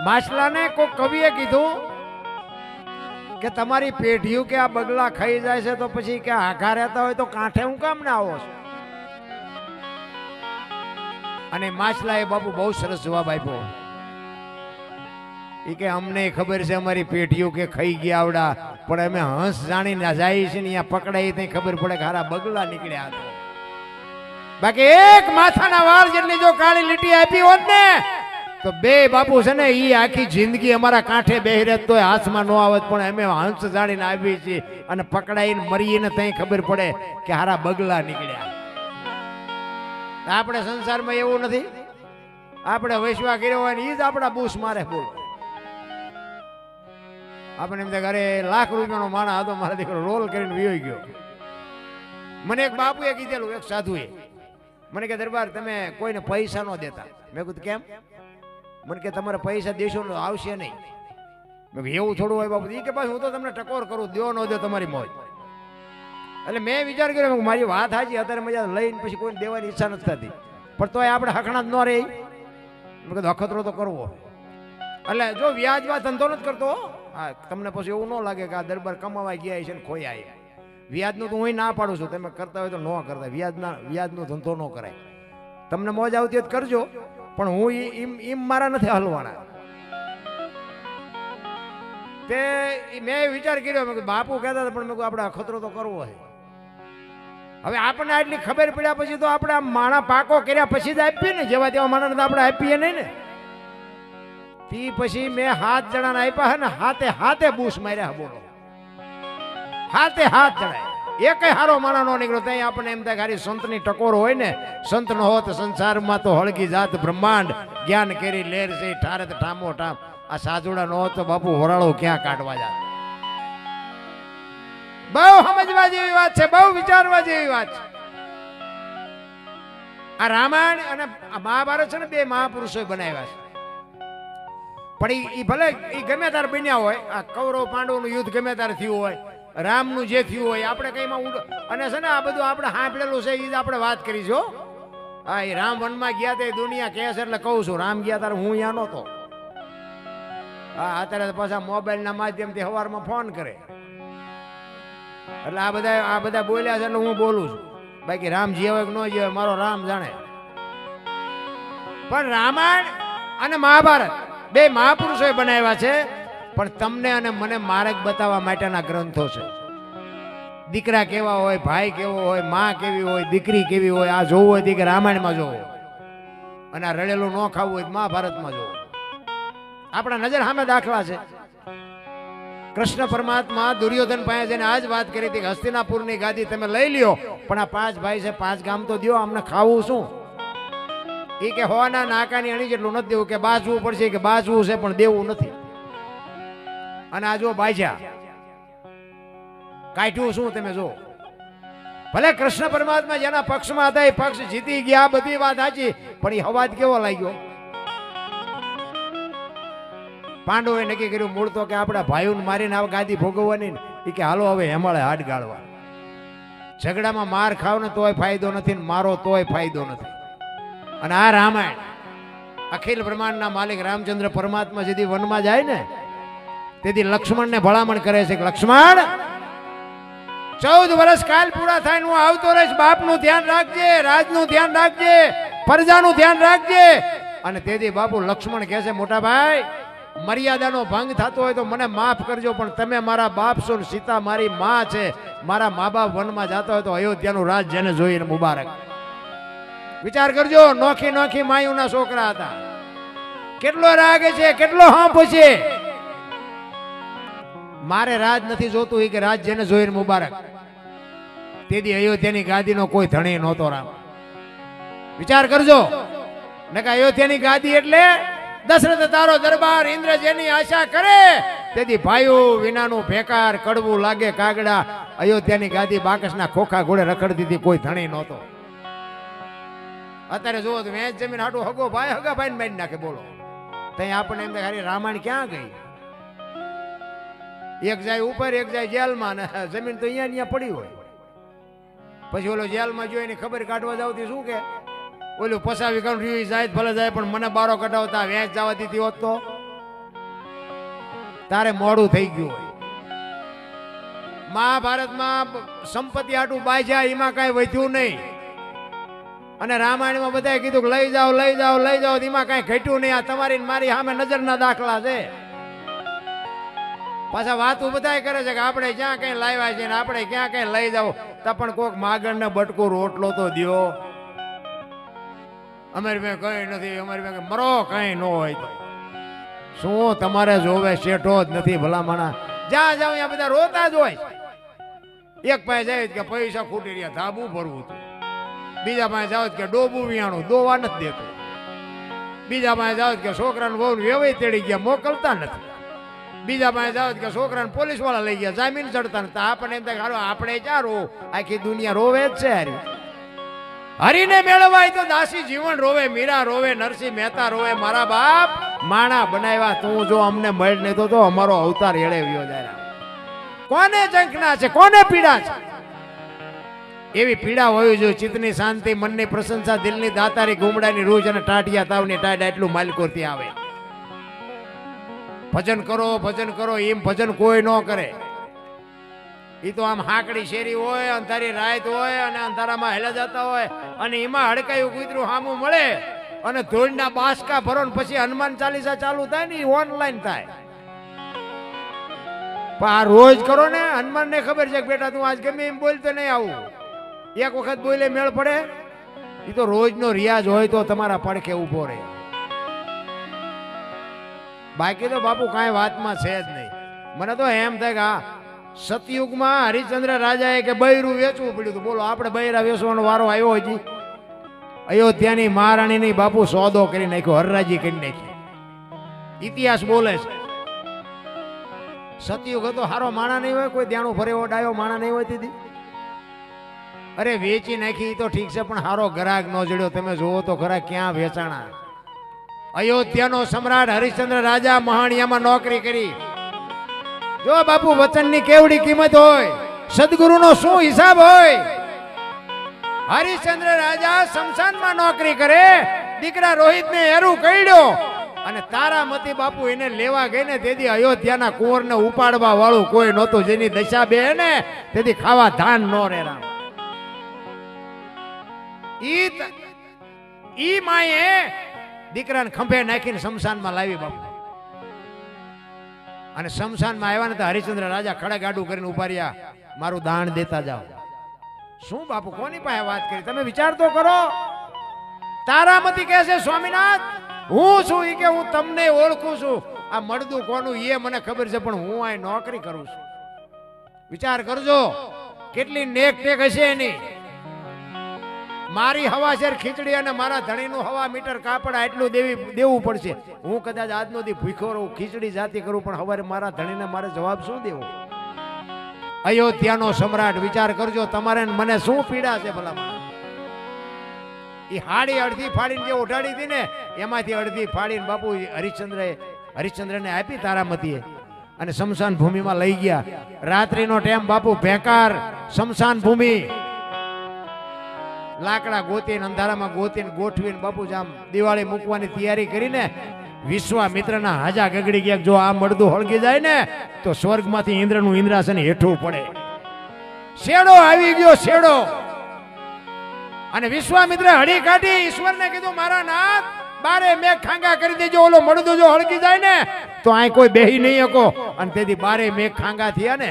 માછલાને કોઈ કવિએ કીધું કે તમારી પેઢીઓ કે આ બગલા ખાઈ જાય છે તો પછી કે આઘા રહેતા હોય તો કાંઠે હું કામ ના આવો છો? અને માછલાએ બાપુ બહુ સરસ જવાબ આપ્યો. એ કે અમને ખબર છે અમારી પેઢીઓ કે ખાઈ ગયા આવડા, પણ અમે હંસ જાણીને જાય છે ને અહીંયા પકડાઈ ત્યાં ખબર પડે કે હારા બગલા નીકળ્યા હતા. બાકી એક માથાના વાળ જેટલી જો કાળી લીટી આપી હોત ને તો બે બાપુ છે ને ઈ આખી જિંદગી અમારા કાંઠે બેહી રહેત તોય હાથમાં ન આવત, પણ અમે હંસ જાણીને આવી છીએ અને પકડાઈને મરીને ત્યાં ખબર પડે કે હારા બગલા નીકળ્યા. આપણે સંસારમાં એવું નથી, આપણે વૈશ્વા કર્યો હોય ને ઈ જ આપણા બૂસ મારે. બોલો, આપણે એમ ઘરે લાખ રૂપિયાનો માણસ હતો, મારા દીકરો રોલ કરીને વિયો ગયો. મને એક બાપુએ કીધેલું, એક સાધુએ મને કે દરબાર તમે કોઈને પૈસા ન દેતા. મેં કીધું કેમ? મને કે તમારે પૈસા દેશો ને આવશે નહીં. મેં કીધું એવું થોડું હોય બાપુ? એ કે પાછું હું તો તમને ટકોર કરું, દો ન દો તમારી મોજ. એટલે મેં વિચાર કર્યો મારી વાત હાજી, અત્યારે મજા લઈને પછી કોઈને દેવાની ઈચ્છા નથી થતી, પણ તોય આપણે હખણા જ ન રહી. મેં કીધું અખતરો તો કરવો. એટલે જો વ્યાજમાં ધંધો નથી કરતો, હા તમને પછી એવું ન લાગે કે આ દરબાર કમાવા ગયા છે ને ખોયા. વ્યાજનું તો હું ના પાડું છું, તમે કરતા હોય તો ન કરતા. વ્યાજનો ધંધો ન કરાય. તમને મોજ આવતી હોય કરજો, પણ હું એમ મારા નથી હલવાના. તે મેં વિચાર કર્યો, મેં બાપુ કહેતા હતા, પણ મેં આપણે અખતરો તો કરવો છે. હવે આપણને આટલી ખબર પડ્યા પછી તો આપણે આ માણા પાકો કર્યા પછી જ આપીએ ને, જેવા તેવા માણસ તો આપણે આપીએ નહીં ને. તી પછી મેં 7 જણાને આપ્યા હે ને, હાથે બૂસ માર્યા. બોલો, હાથે જણાય, એકેય હારો માણા નો નીકળ્યો. ત્યાં આપણને એમ થાય ખાલી સંતની ટકોર હોય ને, સંત નો હોત સંસારમાં તો હળગી જાત બ્રહ્માંડ, જ્ઞાન કેરી લેર છે ઠારે ઠામો ઠામ. આ સાજુડા નો હોત તો બાપુ હોરાળો ક્યાં કાઢવા જાત. બહુ સમજવા જેવી વાત છે, બહુ વિચારવા જેવી વાત છે. આ રામાયણ અને મહાભારત છે ને, બે મહાપુરુષો બનાવ્યા છે. પણ એ ભલે એ ગમે તાર બન્યા હોય, આ કૌરવ પાંડવ નું યુદ્ધ ગમે તાર થયું હોય, રામનું જે થયું હોય, આપણે કઈમાં અને છે ને આ બધું આપણે સાંભળેલું છે, એ જ આપણે વાત કરીશું. હા, એ રામ વનમાં ગયા તે દુનિયા કહે છે એટલે કહું છું, રામ ગયા તારે હું અહીંયા નહોતો. હા, અત્યારે પાછા મોબાઈલ ના માધ્યમથી સવારમાં ફોન કરે એટલે આ બધા બોલ્યા છે એટલે હું બોલું છું. બાકી રામ જીવે કે ન જીવે મારો રામ જાણે. પણ રામાયણ અને મહાભારત બે મહાપુરુષોએ બનાવ્યા છે, પણ તમને અને મને માર્ગ બતાવવા માટેના ગ્રંથો છે. દીકરા કેવા હોય, ભાઈ કેવો હોય, માં કેવી હોય, દીકરી કેવી હોય, આ જોવું હોય કે રામાયણમાં જોવો, અને આ રડેલું ન ખાવું હોય મહાભારતમાં જોવો. આપણા નજર સામે દાખલા છે. કૃષ્ણ પરમાત્મા દુર્યોધન પાસે જઈને આજ વાત કરી હતી કે હસ્તિનાપુરની ગાદી તમે લઈ લ્યો, પણ આ 5 ભાઈ છે, 5 ગામ તો દો, અમને ખાવું શું? એ કે હોવાના નાકાની અણી જેટલું નથી દેવું, કે બાજવું પડશે, કે બાજવું છે પણ દેવું નથી. અને આ જો બાજા કાઢ્યું શું તમે જો. ભલે કૃષ્ણ પરમાત્મા જેના પક્ષમાં હતા એ પક્ષ જીતી ગયા, બધી વાત સાચી, પણ એ હવાજ કેવો લાગ્યો? પાંડવોએ નક્કી કર્યું મૂળ તો કે આપણા ભાઈઓને મારીને આ ગાદી ભોગવવાની ને, એ કે હાલો હવે હેમાળે હાડ ગાળવા. ઝઘડામાં માર ખાવ ને તોય ફાયદો નથી, ને મારો તોય ફાયદો નથી. અને આ રામાયણ અખિલ બ્રહ્માંડના માલિક રામચંદ્ર પરમાત્મા જેથી વનમાં જાય ને તેથી લક્ષ્મણને ભલામણ કરે છે કે લક્ષ્મણ 14 વર્ષ કાલ પૂરા થાય હું આવતો રહીશ, બાપનું ધ્યાન રાખજે, રાજનું ધ્યાન રાખજે, પ્રજાનું ધ્યાન રાખજે. અને તેથી બાપુ લક્ષ્મણ કહે છે મોટા ભાઈ મર્યાદાનો ભંગ થતો હોય તો મને માફ કરજો, પણ તમે મારા બાપ છો, સીતા મારી માં છે, મારા મા બાપ વનમાં જતા હોય તો અયોધ્યાનું રાજ જેને જોઈને મુબારક. વિચાર કરજો, નોખી નોખી માયુના છોકરા હતા, કેટલો રાગ છે, કેટલો હાંપ છે. મારે રાજ નથી જોતું, એ કે રાજ જેને જોઈને મુબારક. તેથી અયોધ્યાની ગાદીનો કોઈ ધણી નહોતો રામ. વિચાર કરજો, નકા અયોધ્યાની ગાદી એટલે દશરથ તારો દરબાર, ઇન્દ્ર જેની આશા કરે. તેથી ભાઈઓ વિનાનું ભેકાર, કડવું લાગે કાગડા. અયોધ્યાની ગાદી બાકસના ખોખા ઘોડે રખડતી હતી, કોઈ ધણી નહોતો. અત્યારે જુઓ તો વેચ જમીન હાટું હગો ભાઈ હગા ભાઈ મારી નાખે. બોલો, ત્યાં આપણને એમ થાય રામાયણ ક્યાં ગઈ? એક જાય ઉપર, એક જાય જેલમાં, ને જમીન તો અહીંયા પડી હોય. પછી ઓલો જેલમાં જોઈને ખબર કાઢવા જાવતી શું કે ઓલું પસાવી કાઢ જાય ભલે જાય, પણ મને બારો કઢાવતા વેચ જવા દીધી હોત તો તારે મોડું થઈ ગયું હોય. મહાભારતમાં સંપત્તિ આટું બાજ્યા, એમાં કઈ વધ્યું નહીં. અને રામાયણમાં બધાએ કીધું કે લઈ જાઓ લઈ જાઓ લઈ જાઓ, એમાં કઈ ઘટ્યું નહીં. આ તમારી મારી સામે નજરના દાખલા છે. પાછા વાતું બધાય કરે છે કે આપણે ક્યાં કઈ લાવ્યા છે ને આપણે ક્યાં કઈ લઈ જાવ. તો પણ કોક માગણ ને બટકો રોટલો તો દ્યો. અમારી પાસે કઈ નથી, અમારી પાસે મરો કઈ ન હોય તો શું તમારે જોવે? શેઠો જ નથી ભલામણા. જ્યાં જાવ ત્યાં બધા રોતા જ હોય. એક પાસે જાય કે પૈસા ખૂટી રહ્યા, ધાબુ ભરવું હતું. બીજા પાસે જાવ કે ડોબું વિયાણું, દોવા નથી દેતું. બીજા પાસે જાવ કે છોકરાને બહુ વેવાઈ તેડી ગયા, મોકલતા નથી. બીજા પાસે જાવ કે છોકરાને પોલીસ વાળા લઈ ગયા, જામીન ચડતા નથી. આપણને એમ થાય હાલો આપણે ક્યાં રો, આખી દુનિયા રોવે જ છે. હરીને મેળવાય તો દાસી જીવન રોવે, મીરા રોવે, નરસિંહ મહેતા રોવે. મારા બાપ માણા બનાવ્યા, તું જો અમને મળ નહીં તો અમારો અવતાર એળે વ્યો જાય. કોને જંખના છે, કોને પીડા છે? એવી પીડા હોય જો ચિત્તની શાંતિ, મનની પ્રશંસા, દિલની દાતારી, ગુમડાની રૂજ અને ટાટિયા તાવની ટાઢ એટલું માલિકોથી આવે. ભજન કરો એમ ભજન કોઈ ન કરે. એ તો આમ હાકડી શેરી હોય, અંધારી રાત હોય અને અંધારામાં હેલા જતા હોય અને એમાં હડકાયું કૂતરું સામું મળે અને ધૂળના બાસકા ભરો ને પછી હનુમાન ચાલીસા ચાલુ થાય ને ઓનલાઈન થાય. પણ આ રોજ કરો ને, હનુમાન ને ખબર છે કે બેટા તું આજ ગમે એમ બોલતો નહીં આવું. એક વખત બોલે મેળ પડે. એ તો રોજનો રિયાજ હોય તો તમારા પડખે ઉભો રહે. બાકી તો બાપુ કાંઈ વાતમાં છે જ નહીં. મને તો એમ થાય કે આ સતયુગમાં હરિશ્ચંદ્ર રાજાએ કે બૈરું વેચવું પડ્યું હતું. બોલો આપણે બૈરા વેચવાનો વારો આવ્યો હજી? અયોધ્યાની મહારાણીની બાપુ સોદો કરી નાખ્યો, હરરાજી કરી નાખી. ઇતિહાસ બોલે છે. સતયુગ હતો, હારો માણા નહીં હોય, કોઈ દેણું ભરે એવો ડાયો માણા નહીં હોય. દીદી અરે વેચી નાખી તો ઠીક છે, પણ હારો ગ્રાહક ન જડ્યો. તમે જોવો તો ખરા ક્યાં વેચાણા. અયોધ્યાનો સમ્રાટ હરિશ્ચંદ્ર રાજા મહાણિયામાં નોકરી કરી. જો બાપુ વચનની કેવડી કિંમત હોય, સદગુરુનો શું હિસાબ હોય. હરિશ્ચંદ્ર રાજા શમશાનમાં નોકરી કરે, દીકરા રોહિતને એરું કઈડ્યો અને તારામતી બાપુ એને લેવા ગઈ ને તેથી અયોધ્યાના કુંવરને ઉપાડવા વાળું કોઈ નહોતું. જેની દશા બે ને તેથી ખાવા ધાન નો રે. રામ ઈ માએ દીકરાને ખંભે નાખીને શમશાનમાં લાવી બાપુ. અને શમશાનમાં આવ્યા ને તો હરિશ્ચંદ્ર રાજા ખડક આડું કરીને ઉભા રહ્યા, મારું દાન દેતા જાઓ. શું બાપુ કોની પાસે વાત કરી? તમે વિચાર તો કરો. તારામતી કહે છે સ્વામિનાથ હું છું, ઈ કે હું તમને ઓળખું છું. આ મળદું કોનું એ મને ખબર છે, પણ હું આ નોકરી કરું છું. વિચાર કરજો કેટલી નેક ટેક હશે એની. મારી હવાશેર ખીચડી અને મારા ધણીનું હવા મીટર કાપડ આટલું દેવું પડશે. હું કદાચ આજનો દી ભૂખ્યો રહું, ખીચડી જાતી કરું, પણ હવે મારા ધણીને મારે જવાબ શું દેવો? અયોધ્યાનો સમ્રાટ વિચાર કરજો, તમારે મને શું પીડા છે ભલા. એ હાડી અડધી ફાડીને જે ઉઠાડી હતી ને એમાંથી અડધી ફાડીને બાપુ હરિશ્ચંદ્રને આપી તારામતીએ અને શમશાન ભૂમિમાં લઈ ગયા. રાત્રિનો ટાઈમ બાપુ ભેકાર શમશાન ભૂમિ, લાકડા ગોતીને અંધારામાં ગોતીને ગોઠવીને બાપુ જામ દિવાળી મૂકવાની તૈયારી કરીને વિશ્વામિત્રના હાજા ગગડી ગયા. જો આ મળદું હળગી જાય ને તો સ્વર્ગમાંથી ઇન્દ્રનું ઇન્દ્રાસન હેઠું પડે. શેડો આવી ગયો, શેડો. અને વિશ્વામિત્ર હળી કાઢી ઈશ્વરને કીધું મારા નાથ બારે મેઘ ખાંગા કરી દેજો, ઓલો મળદું જો હળગી જાય ને તો આ કોઈ બેહી નહીં શકો. અને તેથી બારે મેઘ ખાંગા થયા ને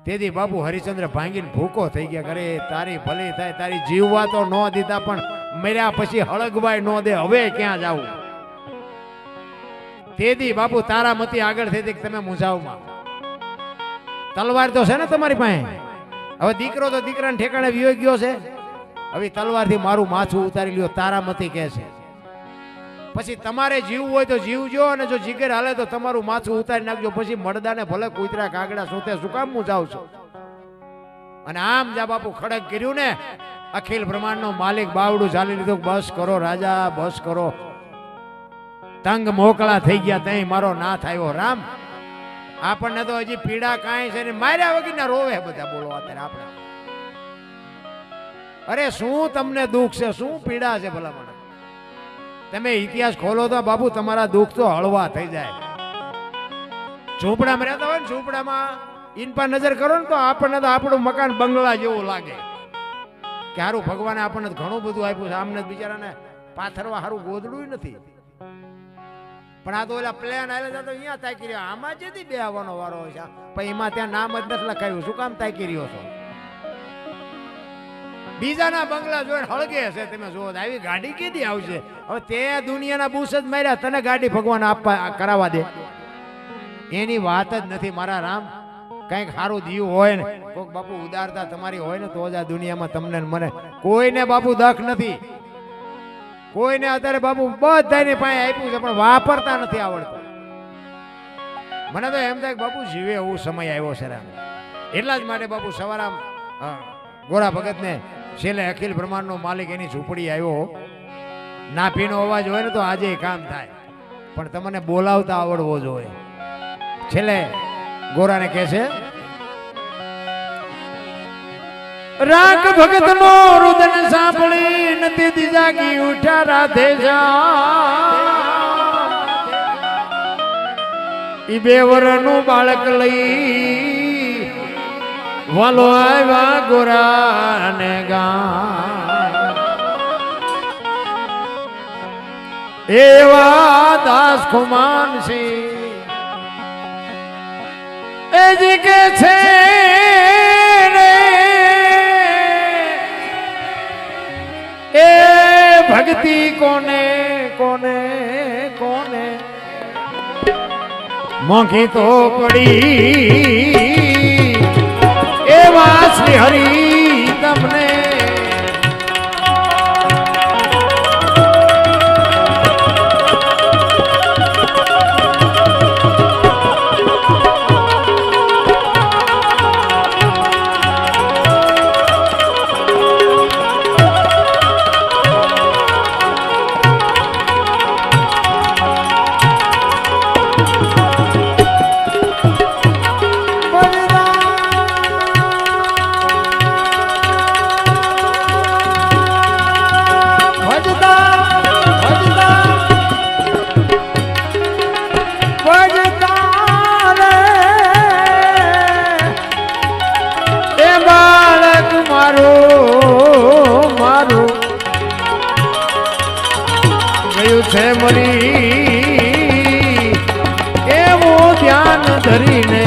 તેથી બાપુ હરિશ્ચંદ્ર ભાંગીને ભૂકો થઈ ગયા. અરે તારી ભલી થાય, તારી જીવવા તો ન દીધા પણ મર્યા પછી હળગવાય ન દે, હવે ક્યાં જાવું? તેથી બાપુ તારામતી આગળ થઈ હતી તમે મુંજાવમાં. તલવાર તો છે ને તમારી પાસે. હવે દીકરો તો દીકરાને ઠેકાણે વિયો ગયો છે. હવે તલવારથી મારું માથું ઉતારી લ્યો, તારામતી કહે છે. પછી તમારે જીવવું હોય તો જીવજો, અને જો જીગર હાલે તો તમારું માથું ઉતારી નાખજો. પછી મળદાને ભલે કૂતરા કાગડા સોતે શું કામ મુંજાવશો? અને આમ જા બાપુ ખડક કર્યું ને, અખિલ બ્રહ્માંડનો માલિક બાવડું ચાલી લીધું. બસ કરો રાજા, બસ કરો. તંગ મોકળા થઈ ગયા. તઈ મારો નાથ આવ્યો. રામ આપણને તો હજી પીડા કાંઈ છે ને, માર્યા વગરના રોવે બધા. બોલો અત્યારે આપણે અરે શું તમને દુઃખ છે, શું પીડા છે ભલા મને? તમે ઇતિહાસ ખોલો તો બાપુ તમારા દુઃખ તો હળવા થઈ જાય. ઝૂંપડામાં રહેતા હોય ને, ઝૂંપડામાં ઇનપા નજર કરો ને તો આપણને તો આપણું મકાન બંગલા જેવું લાગે કે હારું ભગવાને આપણને ઘણું બધું આપ્યું છે. આમને બિચારાને પાથરવા હારું ગોદડું નથી. પણ આ તો ઓલા પ્લેન આવેલા હતા તો અહીંયા તાકી રહ્યો. આમાં જેથી બે આવવાનો વારો હોય છે, પણ એમાં ત્યાં નામ જ નથી લખાયું. શું કામ તાકી રહ્યો છો? બીજાના બંગલા જોઈને હળગે છે. તમે જુઓ આવી ગાડી કેદી આવશે? હવે તે દુનિયાના બૂસ જ માર્યા, તને ગાડી ભગવાન આપવા કરાવવા દે એની વાત જ નથી. મારા રામ, કંઈક સારું જીવ હોય ને, કોઈક બાપુ ઉદારતા તમારી હોય ને તો જ આ દુનિયામાં તમને મને કોઈને બાપુ દખ નથી. કોઈને અત્યારે બાપુ બધાની પાસે આપ્યું છે પણ વાપરતા નથી આવડતું. મને તો એમ થાય કે બાપુ જીવે એવું સમય આવ્યો છે રામ. એટલા જ માટે બાપુ સવારામ ગોરા ભગતને છેલ્લે અખિલ બ્રહ્માંડનો માલિક એની ઝૂંપડી આવ્યો. નાભીનો અવાજ હોય ને તો આજે કામ થાય, પણ તમને બોલાવતા આવડવો જોઈએ. છેલ્લે ગોરાને કહે છે, રાગ ભગત નો રુદન સાંભળી નથી દિજાગી ઉઠા રાધે ઈ બે વરનું બાળક લઈ વાલો આવ્યા ગોરાને ગામ. એવા દાસ ખુમાન સિંહ એજી કે છે એ ભક્તિ કોને કોને કોને મોંઘી તો પડી એવા શ્રી હરી તમને છે મરી એવું ધ્યાન ધરીને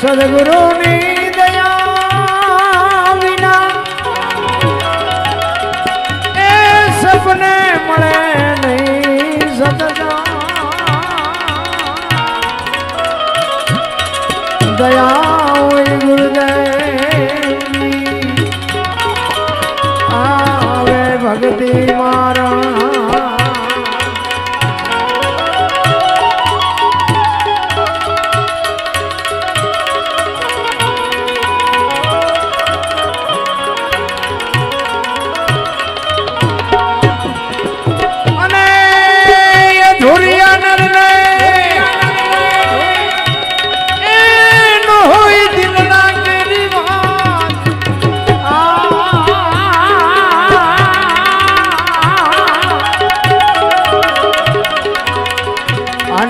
સદગુરુની દયા વિના એ સપને મળે નહીં સદા. દયા હોય ગુરુદેવની આવે ભક્તિ મારા.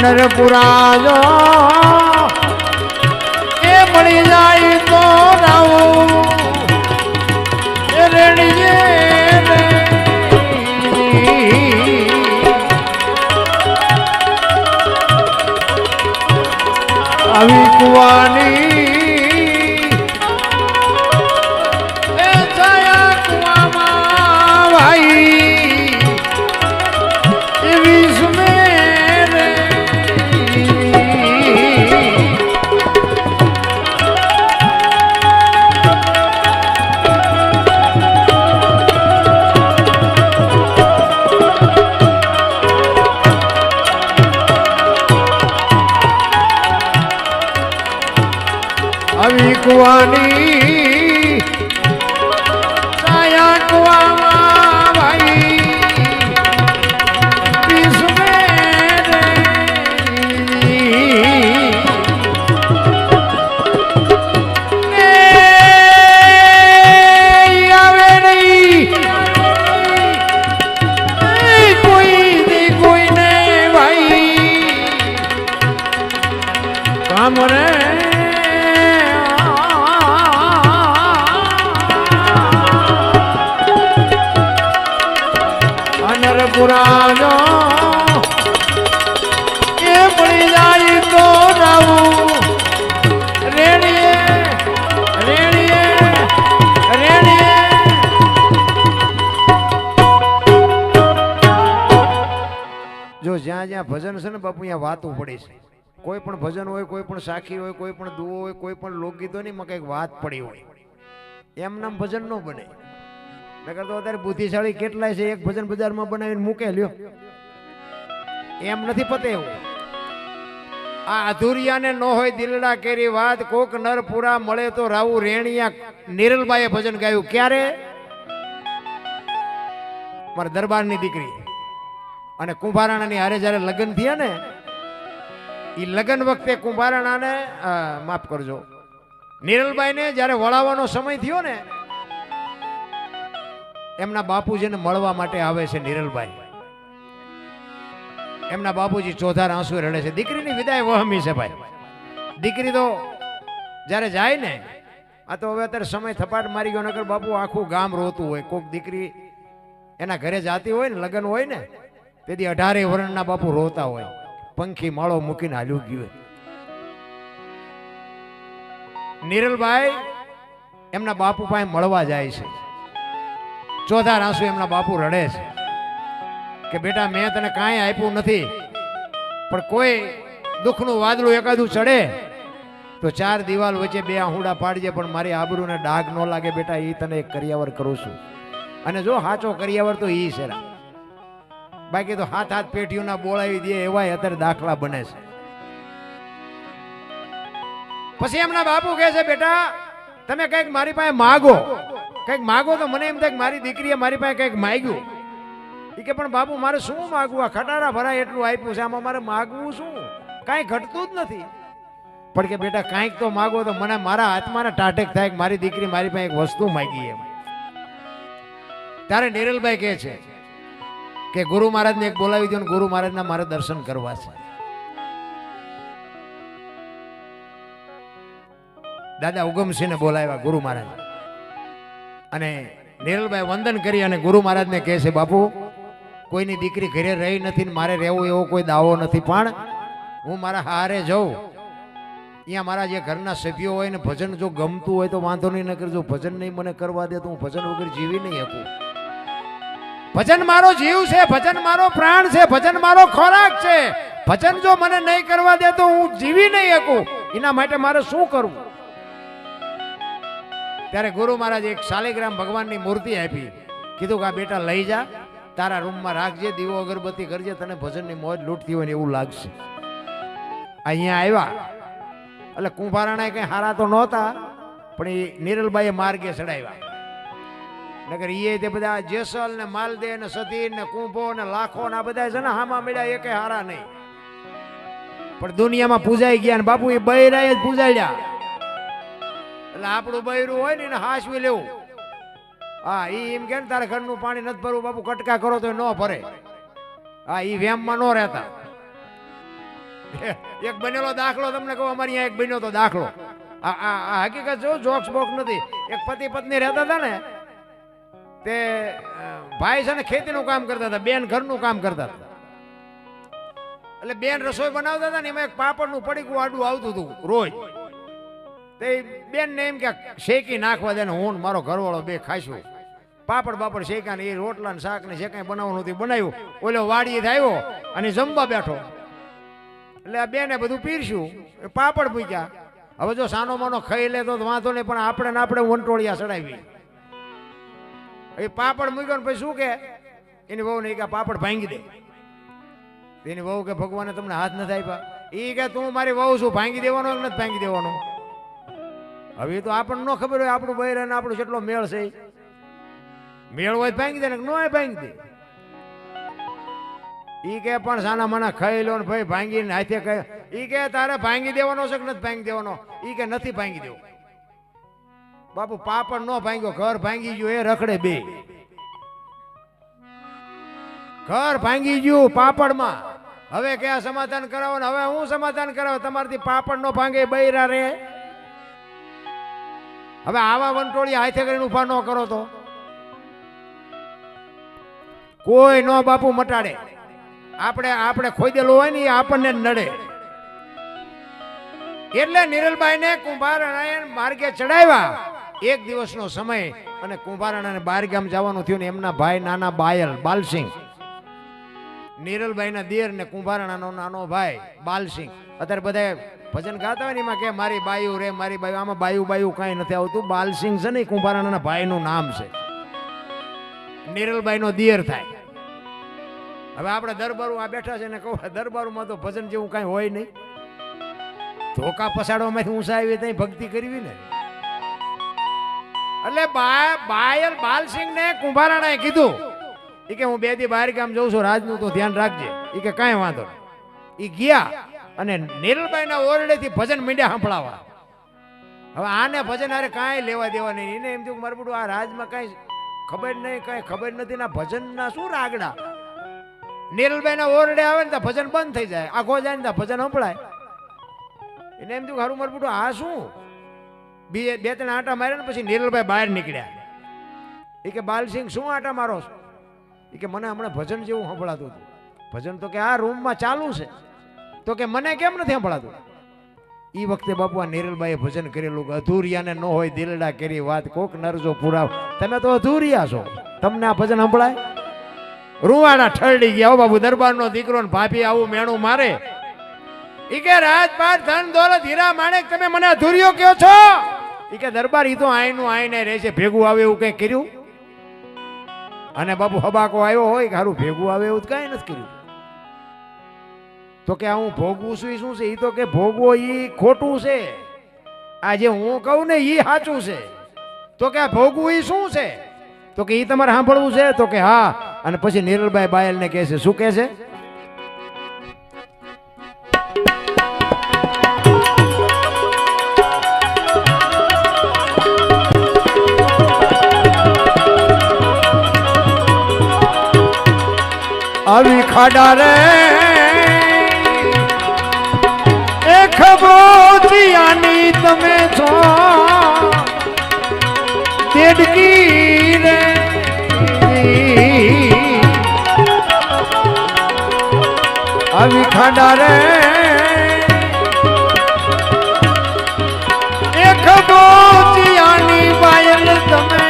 અનરપુરા જો એ મળી જાય તો રાવું એ રેણીએ આવી કુવાની એ છાયા કુવામાં ભાઈ એવી સુમેરે આવી કુવાની છાયા કુવામાં ભાઈ રે અનરપુરાનો એ મળી જાય તો રાવું રેણીએ રેણીએ રેણીએ જો જ્યાં જ્યાં ભજન છે ને બાપુ અહીંયા વાતું પડી છે કોઈ પણ ભજન હોય કોઈ પણ સાખી હોય કોઈ પણ દુઓ હોય કોઈ પણ લોકગીતો ની કંઈક વાત પડી હોય એમ નામ ભજન ન બને નકર તો અત્યારે બુદ્ધિશાળી કેટલાય છે એક ભજન બજારમાં બનાવીને મૂકે લ્યો એમ નથી પતે એવું આ અધૂરિયાને ન હોય દિલડા કેરી વાત કોક નર પૂરા મળે તો રાવું રેણિયા નિરલબાઈએ ભજન ગાયું ક્યારે મારા દરબારની દીકરી અને કુંભારાણાની હારે જ્યારે લગ્ન થયા ને એ લગ્ન વખતે કુંભારાણાને માફ કરજો નિરલબાઈને જ્યારે વળાવવાનો સમય થયો ને એમના બાપુજીને મળવા માટે આવે છે નિરલબાઈ એમના બાપુજી ચોધાર આંસુ રડે છે દીકરીની વિદાય વહમી છે ભાઈ દીકરી તો જ્યારે જાય ને આ તો હવે અત્યારે સમય થપાટ મારી ગયો નકર બાપુ આખું ગામ રોતું હોય કોઈક દીકરી એના ઘરે જાતી હોય ને લગ્ન હોય ને તેથી 18 વર્ષના બાપુ રોતા હોય પંખી માળો મૂકીને હાલ્યું ગયું નિરલબાઈ એમના બાપુ પાસે મળવા જાય છે ચોધાર આંસુ એમના બાપુ રડે છે કે બેટા મેં તને કાંઈ આપ્યું નથી પણ કોઈ દુઃખનું વાદળું એકાદું ચડે તો 4 દિવાલ વચ્ચે 2 આહુડા પાડજે પણ મારી આબરૂને ડાઘ ન લાગે બેટા એ તને એક કરિયાવર કરું છું અને જો હાચો કરિયાવર તો ઈ છે બાકી તો હાથ પેટીઓના બોળાવી દે એવાય અત્યારે દાખલા બને છે પછી એમના બાપુ કહે છે બેટા તમે કંઈક મારી પાસે માગો કંઈક માગો તો મને એમ થાય કે મારી દીકરીએ મારી પાસે કંઈક માગ્યું એ કે પણ બાપુ મારે શું માગવું આ ખટારા ભરાય એટલું આપ્યું છે આમાં મારે માગવું શું કાંઈ ઘટતું જ નથી પણ કે બેટા કાંઈક તો માગો તો મને મારા હાથમાં ટાટેક થાય કે મારી દીકરી મારી પાસે એક વસ્તુ માગી એમ ત્યારે નિરલભાઈ કહે છે કે ગુરુ મહારાજને એક બોલાવી દો ને ગુરુ મહારાજના મારે દર્શન કરવા છે દાદા ઉગમસિંહને બોલાવ્યા ગુરુ મહારાજ અને નિરલભાઈ વંદન કરી અને ગુરુ મહારાજને કહે છે બાપુ કોઈની દીકરી ઘરે રહી નથી ને મારે રહેવું એવો કોઈ દાવો નથી પણ હું મારા હારે જાઉં અહીંયા મારા જે ઘરના સભ્યો હોય ને ભજન જો ગમતું હોય તો વાંધો નહીં ન કરજો ભજન નહીં મને કરવા દે તો હું ભજન વગર જીવી નહીં શકું ભજન મારો જીવ છે ભજન મારો પ્રાણ છે ભજન મારો ખોરાક છે ભજન જો મને નહીં કરવા દે તો હું જીવી નહીં શકું એના માટે મારે શું કરવું ત્યારે ગુરુ મહારાજ એક શાલિગ્રામ ભગવાનની મૂર્તિ આપી કીધું કે આ બેટા લઈ જા તારા રૂમમાં રાખજે દીવો અગરબત્તી કરજે તને ભજનની મોજ લૂંટતી હોય ને એવું લાગશે અહીંયા આવ્યા એટલે કુંભારાણા કઈ હારા તો નહોતા પણ એ નિરલબાઈએ માર્ગે ચડાવ્યા નગર એ તે બધા જેસલ ને માલદે ને સતી ને કુંભો ને લાખો ને આ બધા છે ને હામાં મળ્યા એ કઈ હારા નહીં પણ દુનિયામાં પૂજાઈ ગયા ને બાપુ એ બૈરાએ જ પૂજાડ્યા એટલે આપણું બૈરું હોય ને એને હાસવી લેવું હા એમ કે તારે ઘરનું પાણી નથી ભરવું બાપુ કટકા કરો તો ન ભરે હા એ વેમમાં ન રહેતા એક બનેલો દાખલો તમને કહું, અમારી અહીંયા એક બન્યો તો દાખલો. આ હકીકત જો જોક્સ બોક્સ નથી. એક પતિ પત્ની રહેતા હતા ને, તે ભાઈ છે ને ખેતીનું કામ કરતા હતા, બેન ઘરનું કામ કરતા હતા. એટલે બેન રસોઈ બનાવતા હતા ને, એમાં એક પાપડનું પડીકું આડું આવતું હતું રોજ. તે બેન ને એમ કે શેકી નાખવા દે ને હું મારો ઘરવાળો બે ખાઈશું. પાપડ બાપડ શેકા ને એ રોટલા ને શાક ને જે કાંઈ બનાવવાનું હતું બનાવ્યું. ઓલો વાડીએ આવ્યો અને જમવા બેઠો. એટલે આ બેને બધું પીરસ્યું, પાપડ મૂક્યા. હવે જો સાનો માનો ખાઈ લે તો વાંધો નહીં, પણ આપણે ને આપણે વંટોળિયા ચડાવી. એ પાપડ મૂક્યો ને પછી શું કે એની વહુ ને કે પાપડ ભાંગી દે. એની વહુ કે ભગવાને તમને હાથ નથી આપ્યા. એ કે તું મારી વહુ શું ભાંગી દેવાનો કે નથી ભાંગી દેવાનો? હવે એ તો આપણને ન ખબર હોય આપણું બૈર અને આપણું કેટલો મેળ છે. મેળ હોય ભાંગી દે ને ન હોય ભાંગી દે. ઈ કે પણ સાના માના ખાઈ લો ને ભાઈ ભાંગીને હાથે કહે. ઈ કે તારે ભાંગી દેવાનો છે કે નથી ભાંગી દેવાનો? ઈ કે નથી ભાંગી દેવો. બાપુ પાપડ નો ભાંગ્યો, ઘર ભાંગી ગયું. એ રખડે બે. ઘર ભાંગી ગયું પાપડમાં. હવે ક્યાં સમાધાન કરાવો ને? હવે હું સમાધાન કરાવો? તમારાથી પાપડ નો ભાંગે બૈરા રે. હવે આવા વંટોળી હાથે કરીને ઉભા ન કરો તો કોઈ નો બાપુ મટાડે. આપણે ખોદેલું હોય ને એ આપણને નડે. એટલે નિરલબાઈને કુંભારણાએ માર્ગે ચડાવ્યા. એક દિવસનો સમય અને કુંભારણાને બહાર ગામ જવાનું થયું ને એમના ભાઈ નાના બાયલ બાલસિંહ, નિરલબાઈના દેર ને કુંભારણાનો નાનો ભાઈ બાલસિંહ. અત્યારે બધા ભજન ગાતા હોય ને એમાં કે મારી બાયુ રે મારી બાયુ. આમાં બાયુ બાયુ કઈ નથી આવતું. બાલસિંહ છે ને કુંભારણાના ભાઈનું નામ છે. નિરલબાઈનો દેર થાય. હવે આપણે દરબારું આ બેઠા છે ને કહું દરબારમાં તો ભજન જેવું કઈ હોય નહીં. ધોકા પસાડવામાંથી ઊંચા આવી ત્યાં ભક્તિ કરવી ને. એટલે બાયલ બાલસિંહ ને કુંભારાણાએ કીધું એ કે હું બે દી બહાર ગામ જઉં છું, રાજનું તો ધ્યાન રાખજે. એ કે કાંઈ વાંધો નહીં. એ ગયા અને નિરલબાઈના ઓરડેથી ભજન મીંડ્યા સાંભળાવા. હવે આને ભજન હારે કાંઈ લેવા દેવા નહીં. એને એમ થયું મારું બધું આ રાજમાં કાંઈ ખબર નહીં, કાંઈ ખબર નથી ના ભજનના શું રાગડા. નિરલબાઈના ઓરડે આવે ને તો ભજન બંધ થઈ જાય, આખો જાય ને તો ભજન સંભળાય. એને એમ થયું હારું મારું બધું આ શું. બે ત્રણ આટા માર્યા ને પછી નિરલભાઈ બહાર નીકળ્યા. એ કે બાલસિંહ શું આટા મારો છો? એ કે મને હમણાં ભજન જેવું સંભળાતું હતું. ભજન તો કે આ રૂમમાં ચાલુ છે. તો કે મને કેમ નથી સંભળાતું? એ વખતે બાપુ આ નિરલભાઈએ ભજન કરેલું કે અધૂરિયાને ન હોય દિલડા કરી વાત, કોક નરજો પુરાવ. તમે તો અધૂરિયા છો, તમને આ ભજન સંભળાય? રૂવાડા ઠરડી ગયા. બાપુ દરબારનો દીકરો ને ભાભી આવું મેણું મારે. ઈ કે રાજપાટ ધન દોલત હીરા માણેક તમે મને અધૂરિયો કયો છો? ઈ કે દરબાર ઈ તો આઈનું આઈને રહે છે, ભેગું આવે એવું કઈ કર્યું? અને બાપુ હબાકો આવ્યો હોય કે હારું ભેગું આવે એવું કઈ નથી કર્યું. તો કે આ હું ભોગવું છું શું છે? ઈ તો કે ભોગવો ઈ ખોટું છે, આ જે હું કહું ને ઈ સાચું છે. તો કે આ ભોગવું ઈ શું છે? તો કે ઈ તમારે સાંભળવું છે? તો કે હા. અને પછી નિરલભાઈ બાયલ ને કહે છે, શું કહે છે? આવી ખાડા રે એ ખબોચિયાની તમે છો દેડકી રે. આવી ખાડા રે એ ખબોચિયાની બાયલ તમે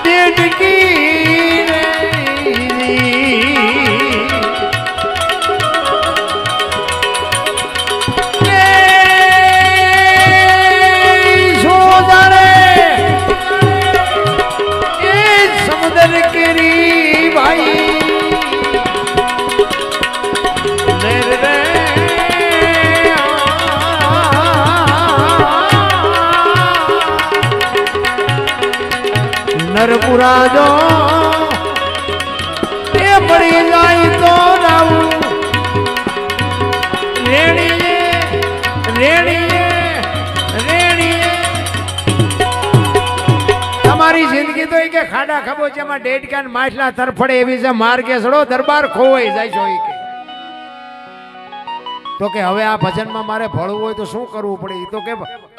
દેડકી. નરપુરા જો એ પડી જાય તો રાવું રેણીએ રેણીએ રેણીએ. તમારી જિંદગી તો કે ખાડા ખબોચિયામાં ડેડકા ને માછલા તરફડે એવી છે. માર્ગે સડો દરબાર ખોવાઈ જાય છો. તો કે હવે આ ભજનમાં મારે ભળવું હોય તો શું કરવું પડે? એ તો કે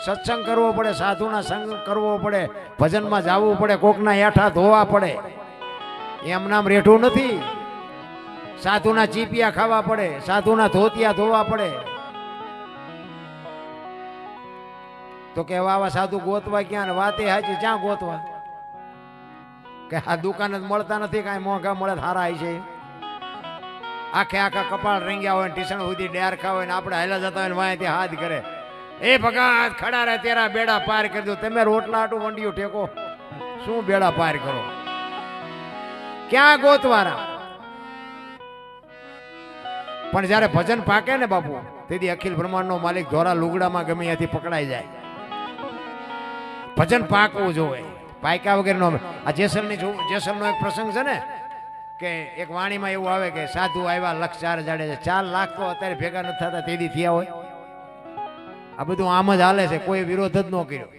સત્સંગ કરવો પડે, સાધુના સંગ કરવો પડે, ભજનમાં જવું પડે, કોકના હેઠા ધોવા પડે. એમ નામ રેઠું નથી. સાધુના ચીપિયા ખાવા પડે, સાધુના ધોતિયા ધોવા પડે. તો કે આવા સાધુ ગોતવા ક્યાં? વાતે હાચી, ક્યાં ગોતવા? કે આ દુકાન જ મળતા નથી, કાંઈ મોંઘા મળે હારા છે. આખે આખા કપાળ રંગ્યા હોય, ટીસણ સુધી ડેરખા હોય ને આપણે હાલા જતા હોય ને વાંયથી હાથ કરે, એ ભગત ખડા રહે તેરા બેડા પાર કરી દો. તમે રોટલા આટું વંડિયું ઠેકો, શું બેડા પાર કરો? ક્યાં ગોતવારા? પણ જયારે ભજન પાકે ને બાપુ, તેથી અખિલ બ્રહ્માંડ નો માલિક ધોરા લુગડામાં ગમે ત્યાંથી પકડાઈ જાય. ભજન પાકવું જોવે, પાક્યા વગર નો. આ જેસલનો એક પ્રસંગ છે ને કે એક વાણીમાં એવું આવે કે સાધુ આવ્યા લક્ષ 4 જાડે, 4 લાખ તો અત્યારે ભેગા નથી થતા, તેથી થયા હોય. આ બધું આમ જ હાલે છે, કોઈ વિરોધ જ ન કર્યો.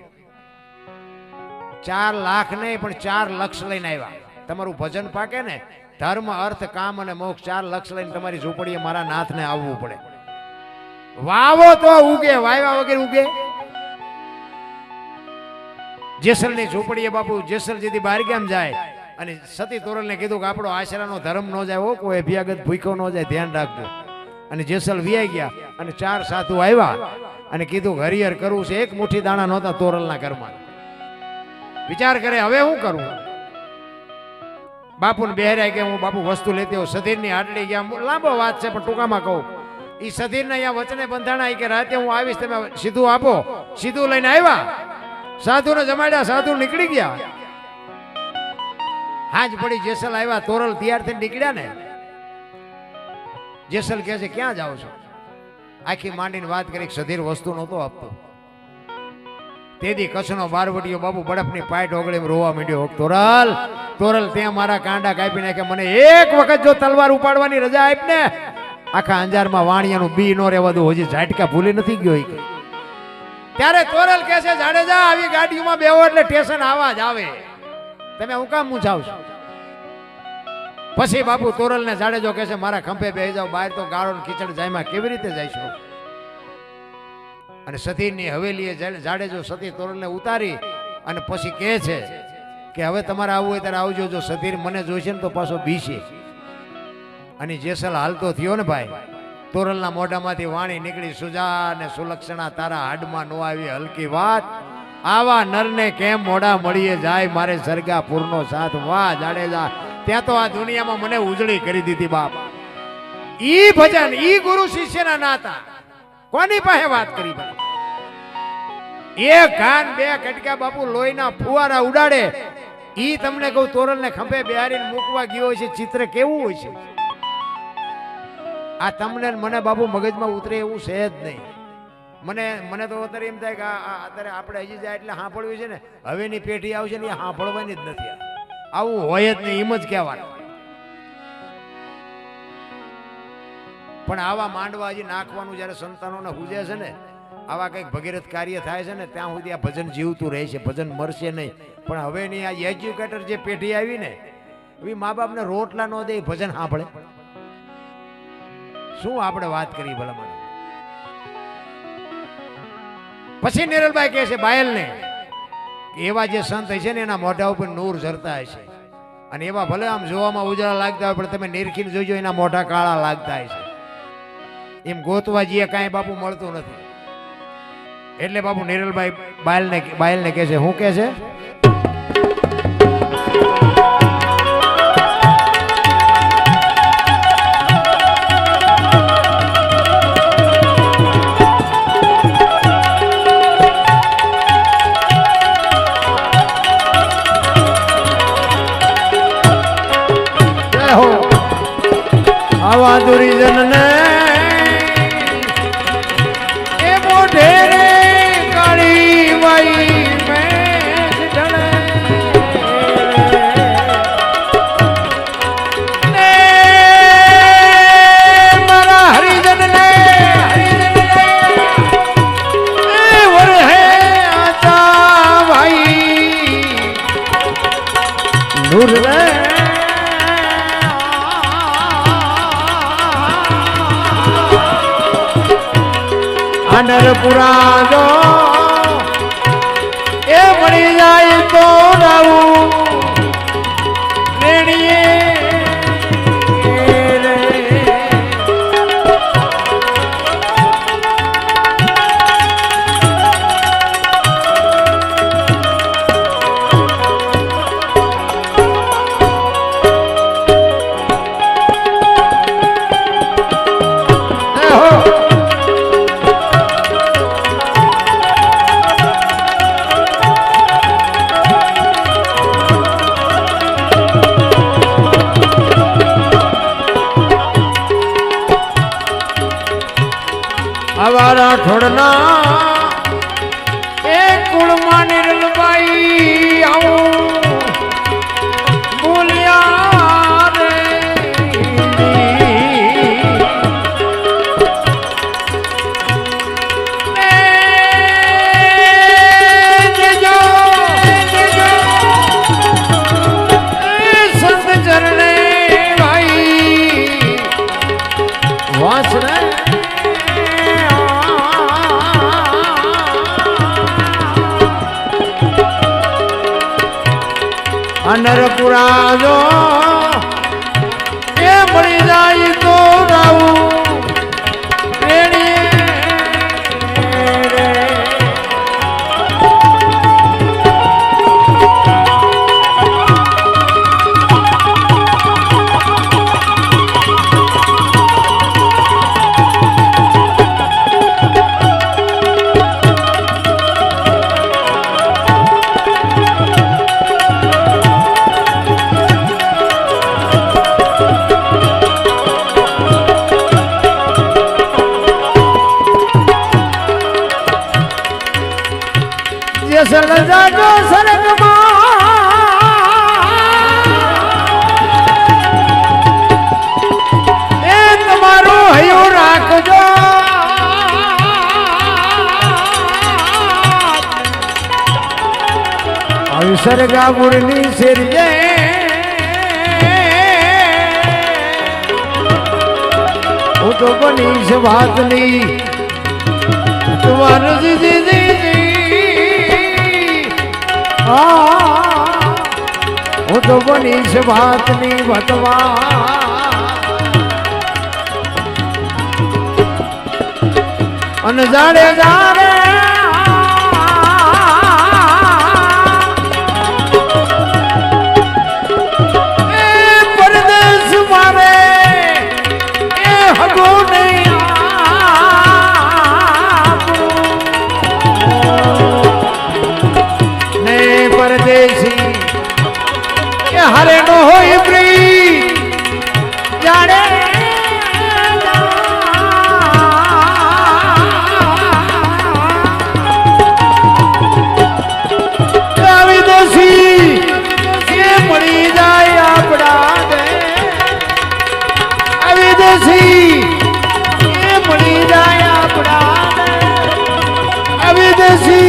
4 લાખ નહીં પણ 4 લક્ષ લઈને આવ્યા. તમારું ભજન પાકે ને, ધર્મ અર્થ કામ અને મોક્ષ 4 લક્ષ લઈને તમારી ઝૂંપડીએ મારા નાથને આવવું પડે. વાવો તો ઉગે, વાવ્યા વગર ઉગે? જેસલની ઝૂંપડીએ બાપુ, જેસલ જેથી બહાર ગામ જાય અને સતી તોરલને કીધું કે આપણો આશરાનો ધર્મ ન જાય, હો કોઈ અભ્યાગત ભૂખ્યો ન જાય, ધ્યાન રાખજો. અને જેસલ વિયાઈ ગયા અને 4 સાધુ આવ્યા અને કીધું હરિહર કરવું છે. એક મુઠ્ઠી દાણા નહોતા તોરલના ઘરમાં. વિચાર કરે હવે શું કરવું? બાપુને બેહરાય કે હું બાપુ વસ્તુ લેતી હોઉં. સધીરની હાટડી ગયા, લાંબો વાત છે પણ ટૂંકામાં કહું. એ સધીરને અહીંયા વચને બંધાણા કે રાતે હું આવીશ, તમે સીધું આપો. સીધું લઈને આવ્યા, સાધુને જમાડ્યા, સાધુ નીકળી ગયા. હાજ પડી, જેસલ આવ્યા, તોરલ તૈયાર થઈને નીકળ્યા ને. જેસલ કહે છે ક્યાં જાઓ છો? આખી માંડીને વાત કરી, સધીર વસ્તુ નહોતો આપતો. તેથી કચ્છનો બારવટીયો બાપુ બરફની પાઇટ ઓગળી રોવા માંડ્યો. તોરલ, તોરલ ત્યાં મારા કાંડા કાપી નાખે, મને એક વખત જો તલવાર ઉપાડવાની રજા આપ ને, આખા અંજારમાં વાણિયાનું બી નો રહેવા દો. હજી ઝાટકા ભૂલી નથી ગયો. ત્યારે તોરલ કહે છે જાડેજા આવી ગાડીઓમાં બેહો એટલે સ્ટેશન આવાજ આવે, તમે હું કામ મૂંઝાવશો? પછી બાપુ તોરલ ને જાડેજો કહે છે મારા ખંભે બેહી જાવ, બહાર તો ગાળો ને કીચડ જાયમાં કેવી રીતે જઈશું? અને સતીની હવેલીએ જાડેજો સતી તોરલને ઉતારી અને પછી કહે છે કે હવે તમારે આવવું હોય ત્યારે આવજો, જો સતીર મને જોઈશે ને તો પાછો બીશે. અને જેસલ હાલતો થયો ને ભાઈ, તોરલના મોઢામાંથી વાણી નીકળી, સુજા ને સુલક્ષણા તારા હાડમાં નો આવી હલકી વાત, આવા નરને કેમ મોઢા મળીએ જાય, મારે સરગાપુરનો સાથ. વાહ જાડેજા, ત્યાં તો આ દુનિયામાં મને ઉજળી કરી દીધી બાપ. ઈ ભજન, ઈ ગુરુ શિષ્યના નાતા કોની પાસે વાત કરી ભાઈ? એક કાન બે કટકા બાપુ લોહીના ફુવારા ઉડાડે. ઈ તમને કહું, તોરલને ખંભે બેહારીને મૂકવા ગયો છે, ચિત્ર કેવું હોય છે? આ તમને મને બાપુ મગજમાં ઉતરે એવું છે જ નહીં. મને તો અત્યારે એમ થાય કે અત્યારે આપણે હજી જાય એટલે સાંભળવી છે ને, હવેની પેઢી આવશે ને એ સાંભળવાની જ નથી. આવું હોય જ નહીં, એમ જ કહેવાનું. પણ આવા માંડવા હજી નાખવાનું જયારે સંતાનોને હુજે છે ને, આવા કંઈક ભગીરથ કાર્ય થાય છે ને, ત્યાં સુધી આ ભજન જીવતું રહે છે, ભજન મરશે નહીં. પણ હવેની આ એજ્યુકેટર જે પેઢી આવી ને, એ મા બાપને રોટલા ન દે, ભજન સાંભળે. શું આપણે વાત કરી ભલામણ? પછી નિરલભાઈ કહે છે બાયલને, એવા જે સંત હશે ને એના મોઢા ઉપર નૂર ઝરતા હશે, અને એવા ભલે આમ જોવામાં ઉજળા લાગતા હોય પણ તમે નિરખીને જોજો એના મોઢા કાળા લાગતા હશે. એમ ગોતવા જઈએ કાંઈ બાપુ મળતું નથી. એટલે બાપુ નિરલભાઈ બાયલને કહે છે, શું કહે છે? આવા દુર્જન ને એ મોઢે રે કાળી વાઈ મેં ઢળે ને મારા હરિજન ને એ વરહે આતા ભાઈ નૂર રે અનરપુરા જો એ મળી જાય તો રાવું રેણીએ અવારા ઠોડના એ કુળમાં નિર્લબાઈ આવું બોલ્યા રે સંત ચરણે ભાઈ વાસ રે અનરપુરા જો એ મળી જાય તો રાવું સરજાજો સરગમાં એ તમારું હૈયું રાખજો આવી સરગામુરની શેરીએ હું તો બનીશ વાતની તમારું દીદી હું તો બનીશ વાતની વતવા અને જાડે જાડે એ પરદેશ મારે એ હગો નહીં પરદેશી કે હરે નો હોય પ્રીત જાણે વિદેશી કે મળી જાય આપણા દે વિદેશી કે મળી જાય આપણા દે વિદેશી